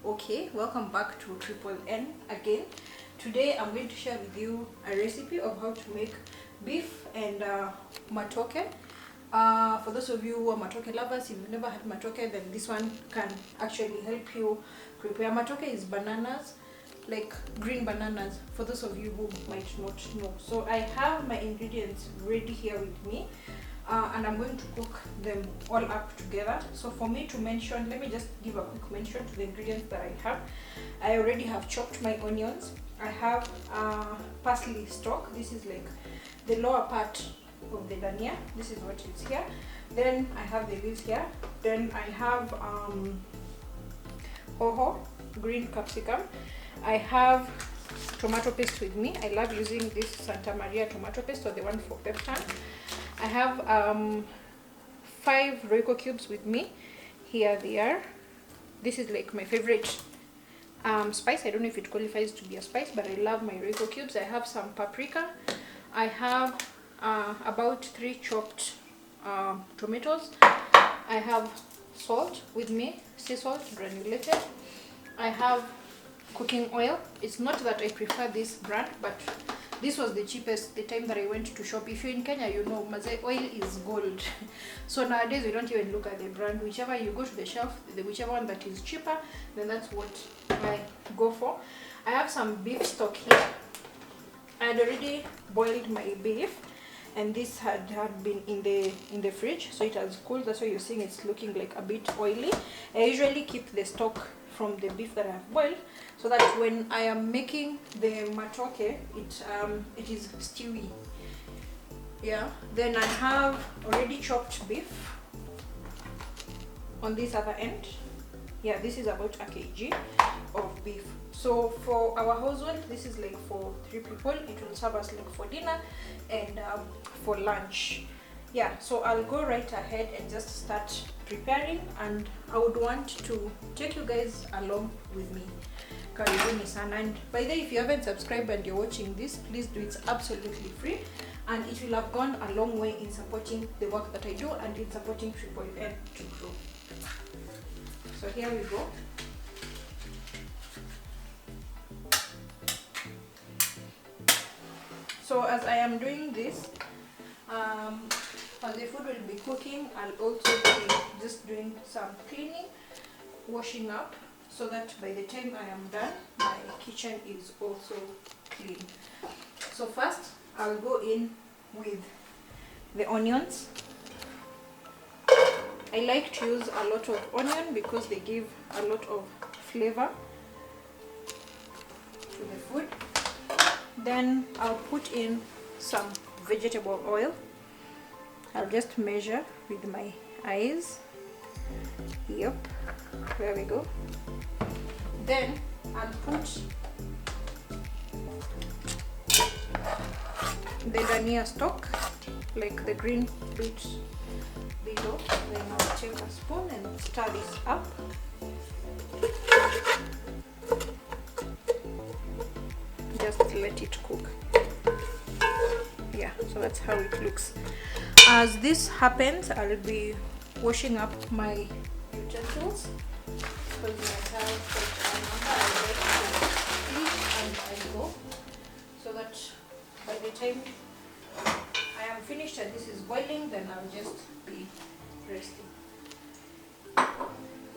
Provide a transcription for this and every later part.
Okay, welcome back to Triple N again. Today I'm going to share with you a recipe of how to make beef and matoke. For those of you who are matoke lovers, if you've never had matoke, then this one can actually help you prepare. Matoke is bananas, like green bananas, for those of you who might not know. So I have my ingredients ready here with me. And I'm going to cook them all up together. So for me to mention, let me just give a quick mention to the ingredients that I have. I already have chopped my onions. I have parsley stalk. This is like the lower part of the dania. This is what is here. Then I have the leaves here. Then I have hoho, green capsicum. I have tomato paste with me. I love using this Santa Maria tomato paste, or the one for Peptan. I have 5 Royco cubes with me. Here they are. This is like my favorite spice. I don't know if it qualifies to be a spice, but I love my Royco cubes. I have some paprika. I have about 3 chopped tomatoes. I have salt with me, sea salt, granulated. I have cooking oil. It's not that I prefer this brand, but this was the cheapest the time that I went to shop. If you're in Kenya, you know Mazai oil is gold. So nowadays we don't even look at the brand. Whichever you go to the shelf, whichever one that is cheaper, then that's what I go for. I have some beef stock here. I had already boiled my beef, and this had been in the fridge, so it has cooled. That's why you're seeing it's looking like a bit oily. I usually keep the stock from the beef that I have boiled, so that when I am making the matoke, it is stewy. Yeah. Then I have already chopped beef on this other end. Yeah, this is about a kg of beef. So for our household, this is like for 3 people. It will serve us like for dinner and for lunch. Yeah, so I'll go right ahead and just start preparing, and I would want to take you guys along with me. Karibuni sana. And by the way, if you haven't subscribed and you're watching this, please do. It's absolutely free, and it will have gone a long way in supporting the work that I do and in supporting Triple N to grow. So here we go. So as I am doing this, as the food will be cooking, I'll also be just doing some cleaning, washing up, so that by the time I am done, my kitchen is also clean. So first, I'll go in with the onions. I like to use a lot of onion because they give a lot of flavor to the food. Then I'll put in some vegetable oil. I'll just measure with my eyes. Yep, there we go. Then I'll put the dania stock, like the green bit below. Then I'll take a spoon and stir this up. Just let it cook. Yeah, so that's how it looks. As this happens, I'll be washing up my utensils, because I have quite a number. I like to eat and I go, so that by the time I am finished and this is boiling, then I'll just be resting.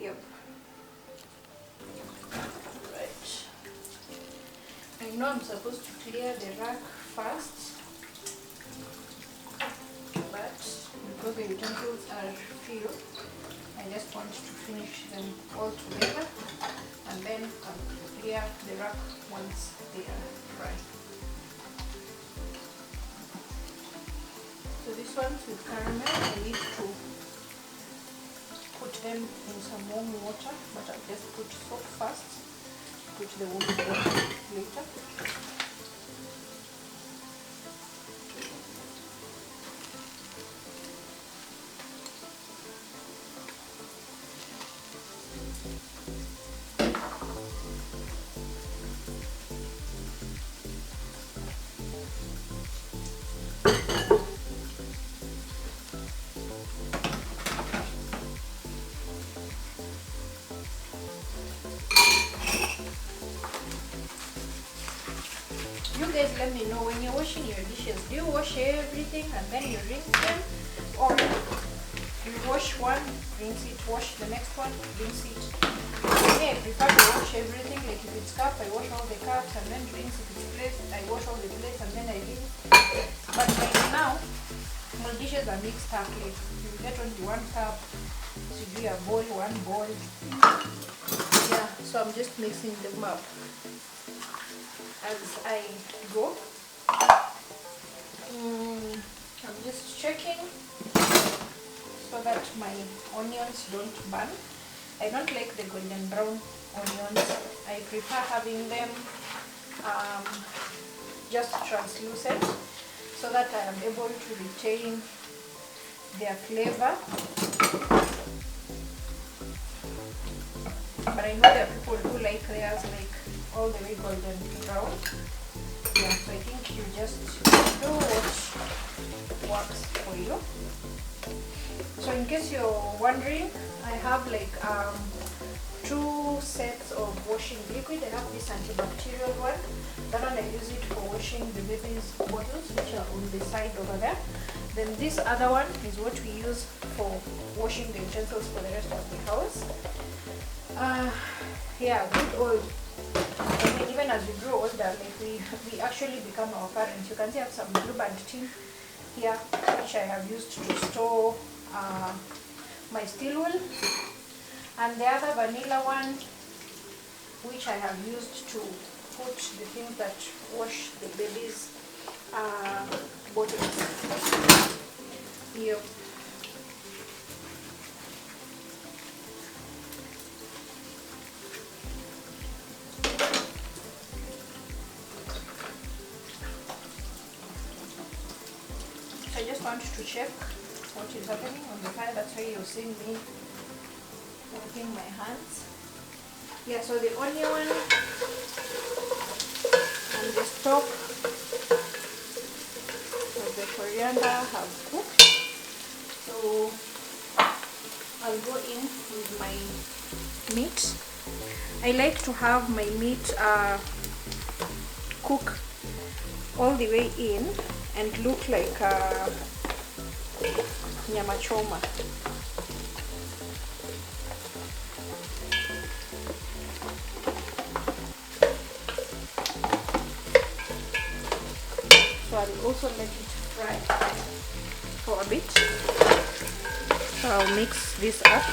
Yep. Right. I know I'm supposed to clear the rack first, but because the utensils are filled, I just want to finish them all together, and then I'll clear the rack once they are dry. So these ones with caramel, I need to put them in some warm water, but I'll just put soap first, put the warm water later. guys let me know, when you're washing your dishes, do you wash everything and then you rinse them, or you wash one, rinse it, wash the next one, rinse it? I prefer to wash everything. Like if it's cup, I wash all the cups and then rinse. If it's plate, I wash all the plates and then I rinse. But right now, my dishes are mixed up. Like you get only one cup, so you do a bowl, one bowl. Yeah, so I'm just mixing them up as I go. I'm just checking so that my onions don't burn. I don't like the golden brown onions. I prefer having them just translucent so that I am able to retain their flavor. But I know there are people who like theirs like all the way golden brown. Yeah, so I think you just do what works for you. So in case you're wondering, I have like 2 sets of washing liquid. I have this antibacterial one. That one I use it for washing the baby's bottles, which are on the side over there. Then this other one is what we use for washing the utensils for the rest of the house. Yeah, good old. I mean, even as we grow older, like we actually become our parents. You can see I have some blue band tin here, which I have used to store my steel wool, and the other vanilla one, which I have used to put the things that wash the baby's bottles. Yep. I just want to check what is happening on the fire. That's why you're seeing me working my hands. Yeah, so the onion and the stock of the coriander have cooked. So I'll go in with my meat. I like to have my meat cook all the way in and look like nyama choma. So I'll also let it fry for a bit. So I'll mix this up.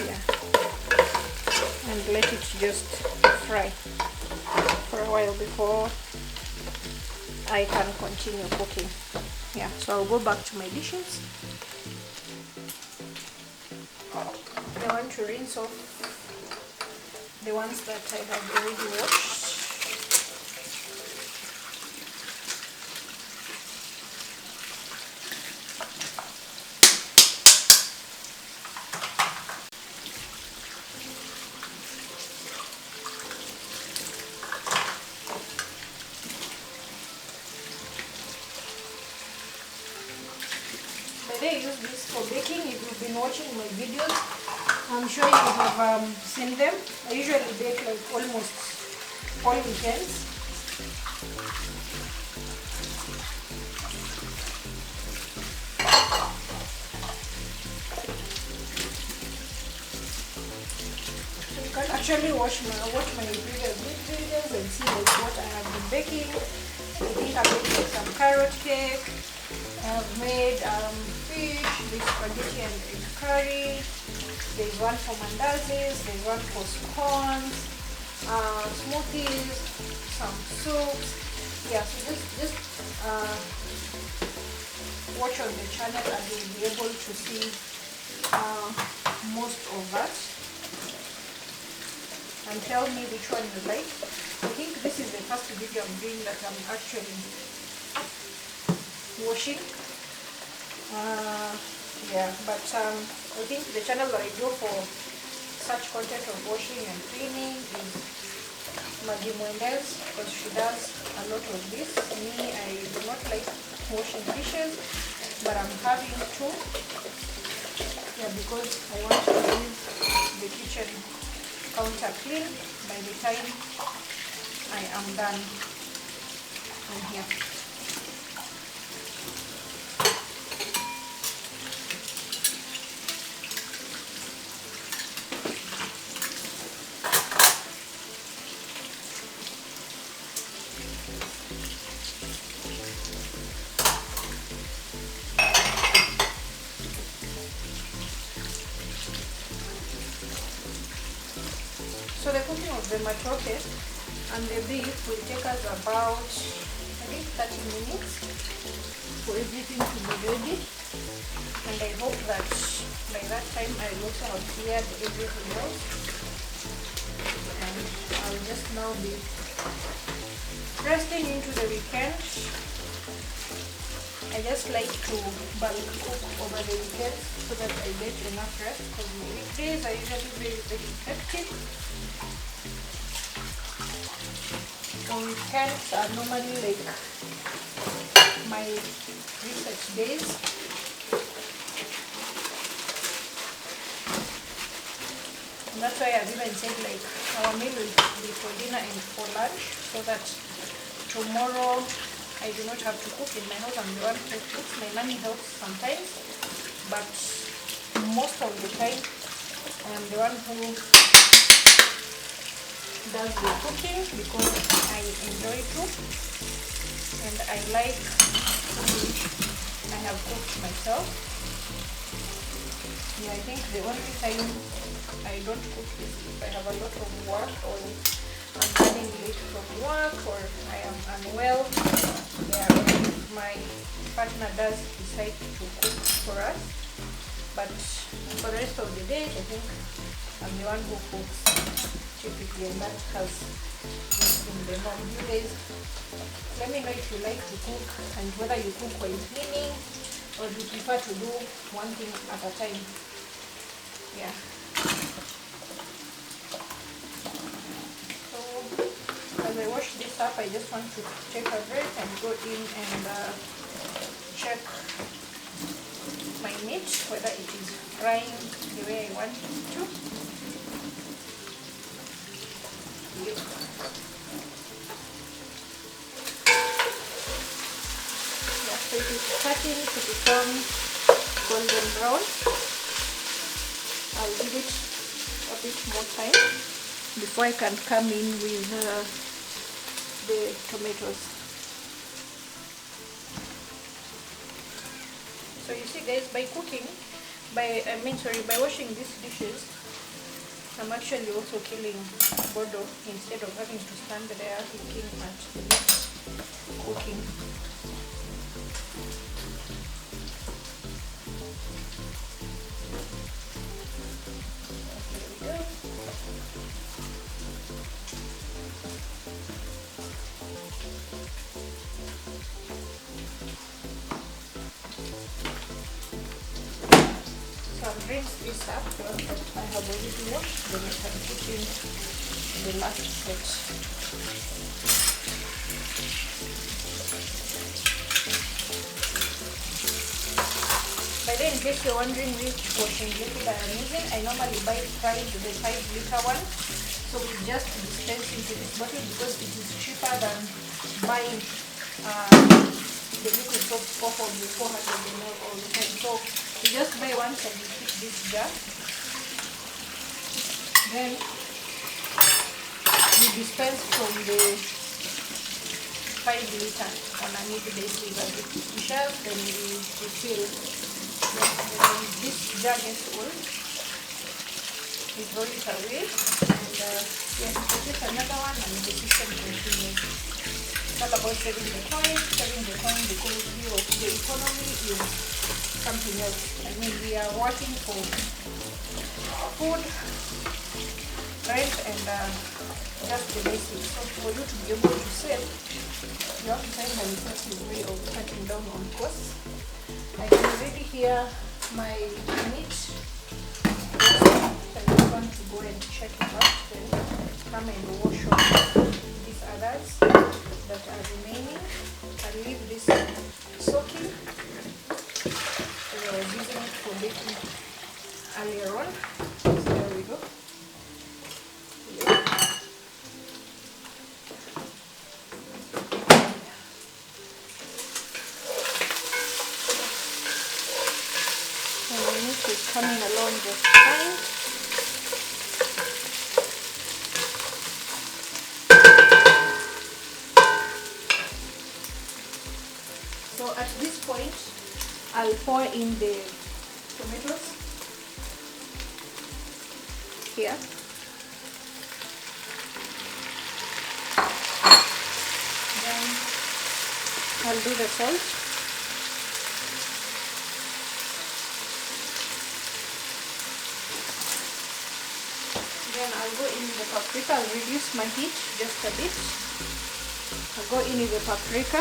Yeah, and let it just fry for a while before I can continue cooking. Yeah, so I'll go back to my dishes. I want to rinse off the ones that I have already washed. I use this for baking. If you've been watching my videos, I'm sure you have seen them. I usually bake like almost all weekends. So you can actually watch my previous videos and see like what I have been baking. I think I made like some carrot cake. I've made fish, this spaghetti and egg curry. There's one for mandazis, there's one for scones, smoothies, some soups. Yeah, so just watch on the channel and you'll be able to see most of that. And tell me which one you like. I think this is the first video I'm doing that I'm actually washing. Yeah, but I think the channel that I do for such content of washing and cleaning is Maggie Mwendes, because she does a lot of this. Me, I do not like washing dishes, but I'm having to. Yeah, because I want to leave the kitchen counter clean by the time I am done on here. So the cooking of the matoke and the beef will take us about, I think, 30 minutes for everything to be ready. And I hope that by that time I will also have cleared everything else. And I'll just now be resting into the weekend. I just like to bulk cook over the weekend so that I get enough rest, because my weekdays are usually very, very hectic. So weekends are normally like my research days. And that's why I've even said like our meal will be for dinner and for lunch, so that tomorrow I do not have to cook in my house. I'm the one who cooks. My nanny helps sometimes, but most of the time I am the one who does the cooking, because I enjoy to, and I like I have cooked myself. Yeah, I think the only time I don't cook is if I have a lot of work, or I'm running late from work, or I am unwell. Yeah, if my partner does decide to cook for us, but for the rest of the day, I think I'm the one who cooks typically, and that has been the norm. You guys, let me know if you like to cook, and whether you cook while cleaning, or you prefer to do one thing at a time. Yeah. So as I wash this up, I just want to take a break and go in and check my meat, whether it is frying the way I want it to. Yep. Yeah, so it is starting to become golden brown. I'll give it a bit more time before I can come in with the tomatoes. So you see guys, by cooking, by washing these dishes, I'm actually also killing boredom, instead of having to stand there looking at the next cooking. There we go. So I'll rinse this up, the one that I have already washed, then I can put in the last set. By then, in case you're wondering which washing liquid I am using, I normally buy the 5-liter one. So we just dispense into this bottle because it is cheaper than buying the liquid soap off of the 400 ml all the time. So you just buy once and you keep this jar. Then you dispense from the 5-liter on a need basis. As it pushes, then we refill. When this jar gets full, we throw it away, and yes, purchase another one, and the system continues. It's all about saving the coin because view of the economy is something else. I mean, we are working for food, rent, and just the basics. So for you to be able to save, you have to find an effective way of cutting down on costs. I can already hear my meat. I just want to go and check it out, then come and wash off these others that are remaining. I'll leave this soaking, as I was using it for baking earlier on. So there we go. meat is coming along just fine. So at this point, I'll pour in the tomatoes here. Then I'll do the salt. Then I'll go in with the paprika. I'll reduce my heat just a bit. I'll go in with the paprika.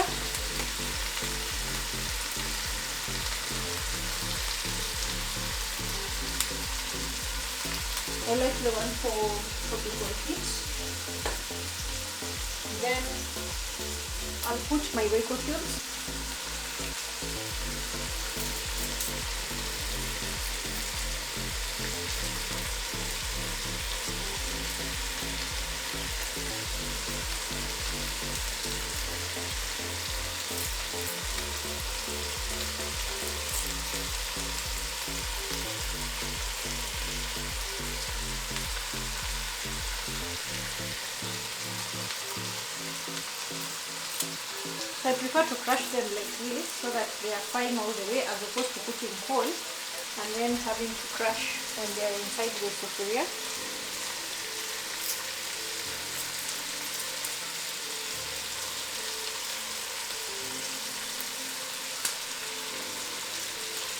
I like the one for tropical heat. Then I'll put my Royco cubes. So I prefer to crush them like this so that they are fine all the way, as opposed to putting whole and then having to crush when they are inside the sufuria.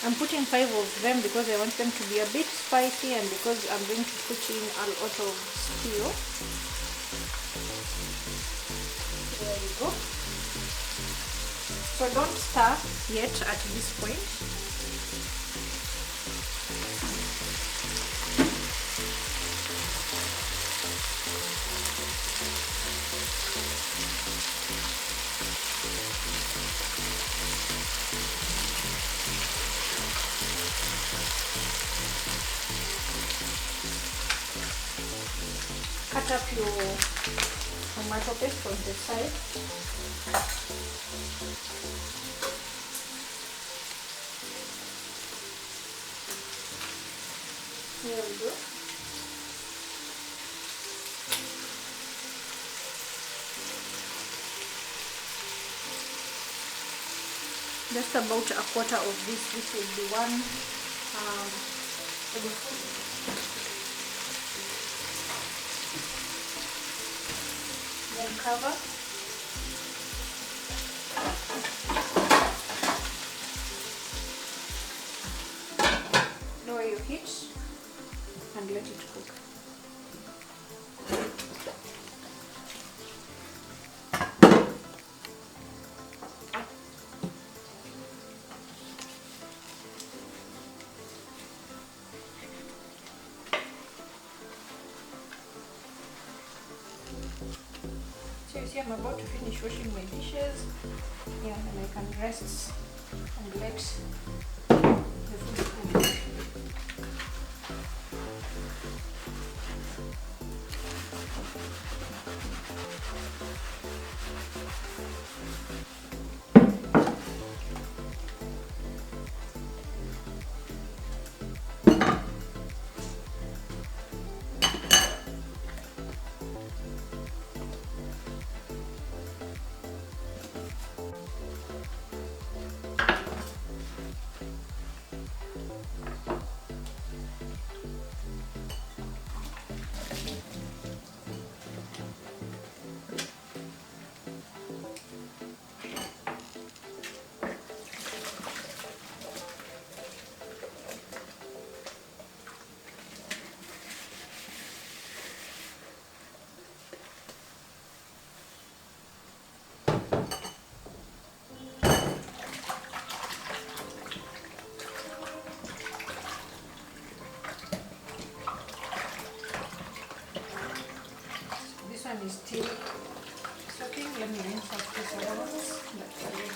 I'm putting 5 of them because I want them to be a bit spicy, and because I'm going to put in a lot of stew. There you go. So don't stir yet at this point. Cut up your tomato paste on the side. There we go. Just about a quarter of this will be one tablespoon. Then cover. Lower your heat and let it cook. So you see, I'm about to finish washing my dishes. Yeah, and I can rest and let the food cook. Is still soaking. Let me rinse off this ones. That's ready.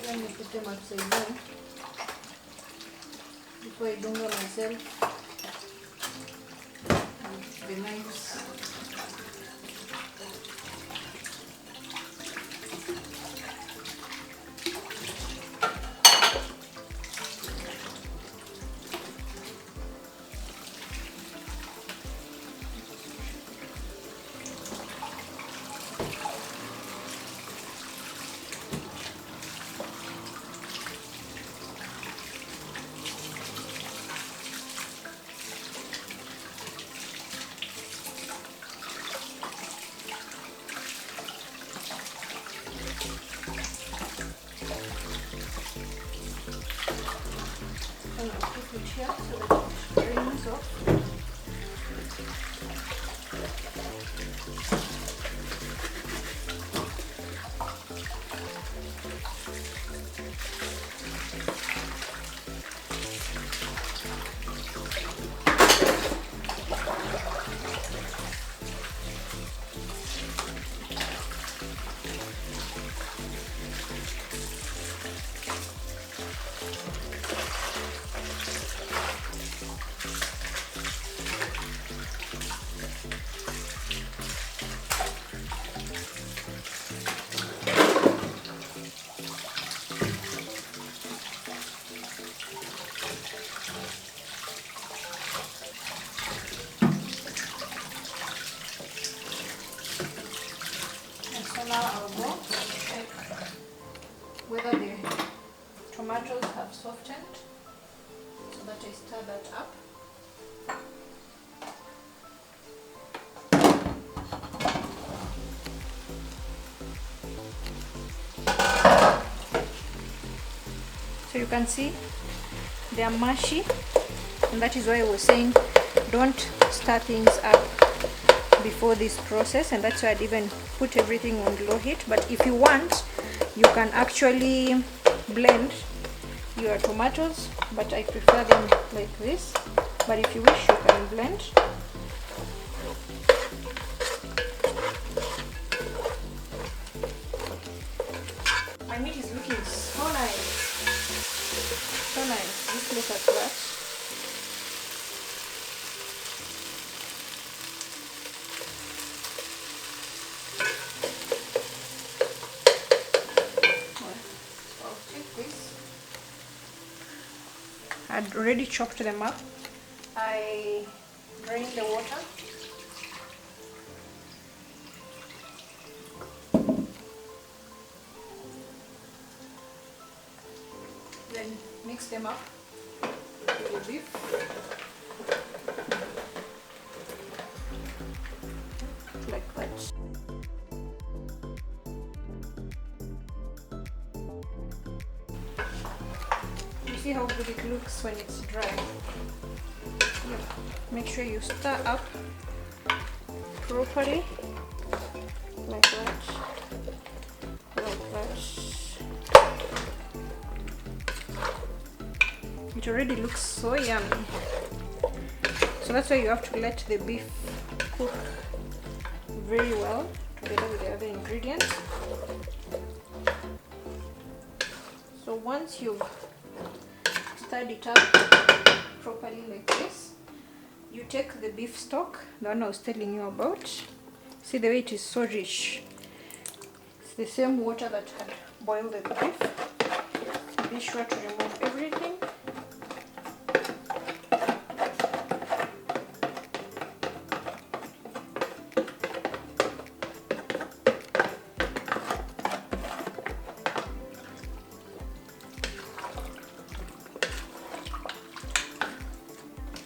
Let me put them upside down before I dunga myself with the knives. I'm going to keep it here so that it drains off. Now I'll go check whether the tomatoes have softened so that I stir that up. So you can see they are mushy, and that is why I was saying don't stir things up before this process, and that's why I'd even put everything on low heat. But if you want, you can actually blend your tomatoes, but I prefer them like this. But if you wish, you can blend. My meat is looking so nice, so nice. Just look at that. I'd already chopped them up. I drained the water. Then mix them up with the beef. Like that. See how good it looks when it's dry. Yep. Make sure you stir up properly, like that, like that. It already looks so yummy. So that's why you have to let the beef cook very well together with the other ingredients. So once you've stirred it up properly like this, you take the beef stock, the one I was telling you about. See the way it is so rich. It's the same water that had boiled the beef. So be sure to remove everything.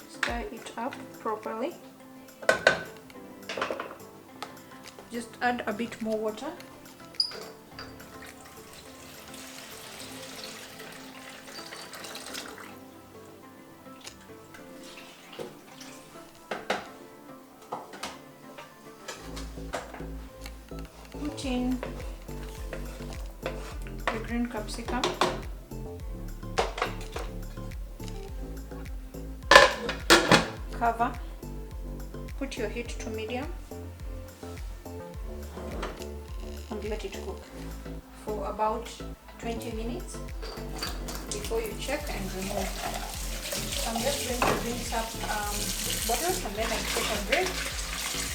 Stir it up properly. Just add a bit more water in the green capsicum. Cover, put your heat to medium and let it cook for about 20 minutes before you check and remove. I'm just going to rinse up bottles and then I take a break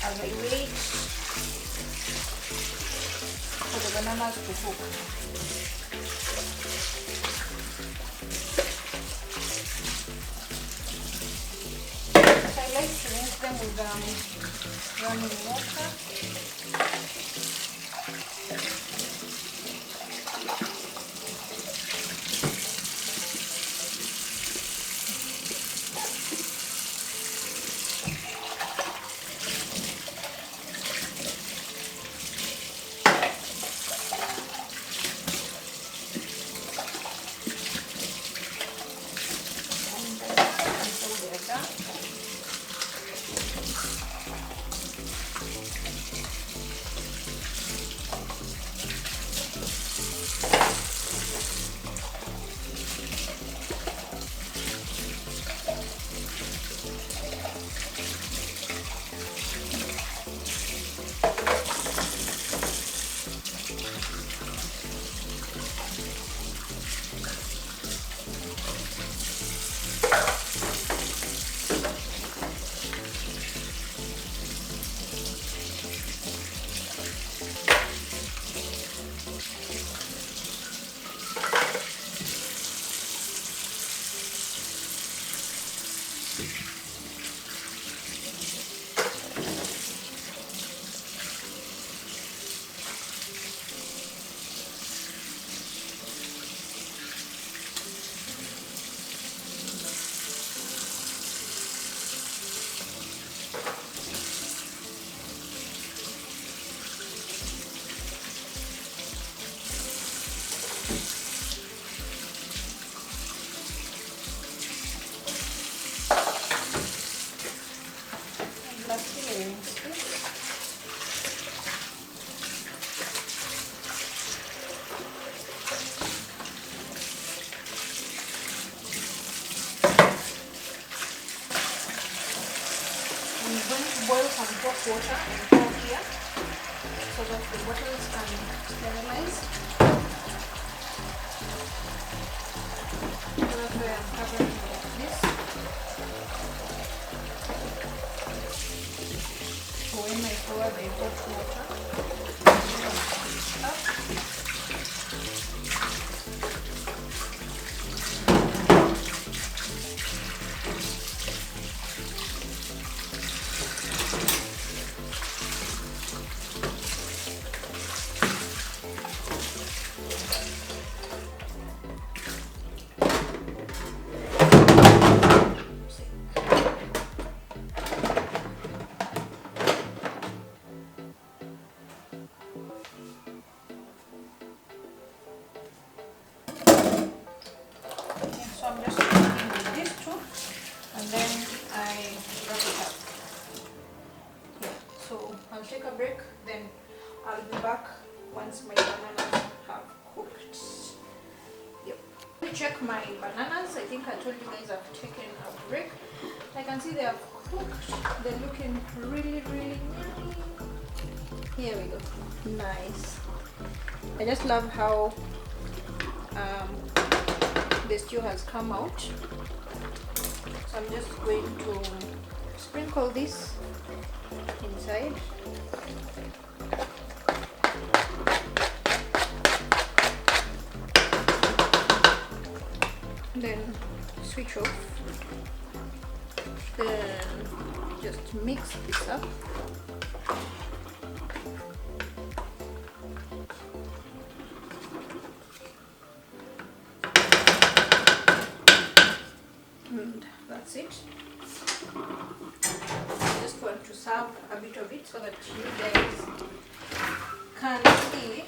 as I wait for the bananas to cook. So I like to rinse them with running water. Boil some hot water and pour here so that the bottles can sterilize. So that's why I'm covering it like this. So when I pour the hot water, up. So I'm just cooking with these two and then I wrap it up. Yeah. So I'll take a break, then I'll be back once my bananas have cooked. Yep. Check my bananas. I think I told you guys I've taken a break. I can see they have cooked. They're looking really yummy. Here we go. Nice. I just love how the stew has come out. So I'm just going to sprinkle this inside. Then switch off. Then just mix this up. And that's it. I just want to serve a bit of it so that you guys can see.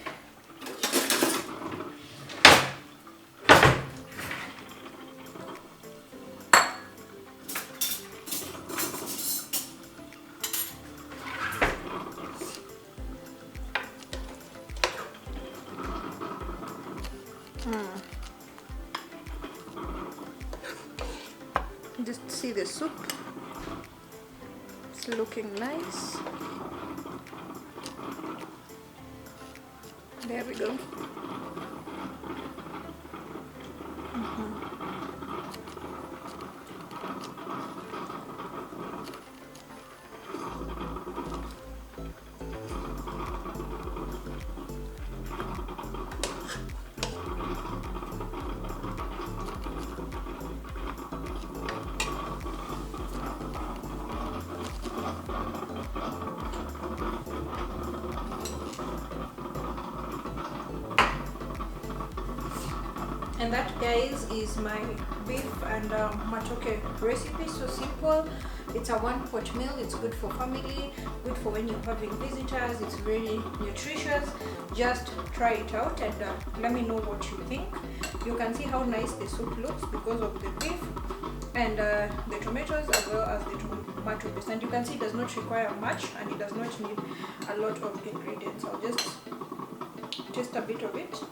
Just see the soup. It's looking nice. There we go. And that, guys, is my beef and matoke recipe. So simple. It's a one-pot meal. It's good for family, good for when you're having visitors. It's very nutritious. Just try it out and let me know what you think. You can see how nice the soup looks because of the beef and the tomatoes, as well as the tomato paste. And you can see it does not require much and it does not need a lot of ingredients. I'll just taste a bit of it.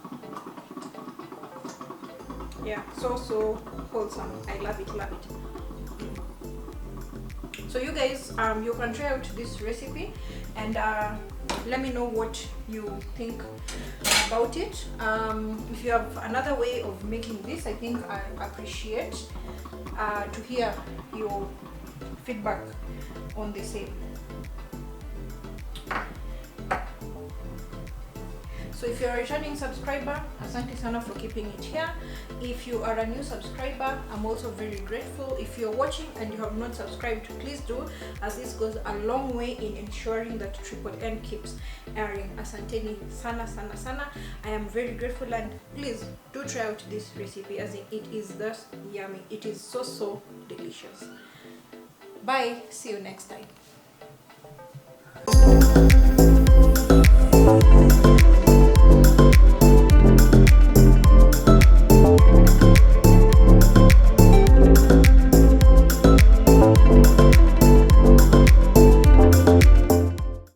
Yeah, so wholesome. I love it, love it. So you guys, you can try out this recipe and let me know what you think about it. If you have another way of making this, I think I appreciate to hear your feedback on the same. So if you're a returning subscriber, asante sana for keeping it here. If you are a new subscriber, I'm also very grateful. If you're watching and you have not subscribed, please do, as this goes a long way in ensuring that Triple N keeps airing. Asanteni sana sana sana. I am very grateful, and please do try out this recipe, as it is just yummy. It is so delicious. Bye. See you next time.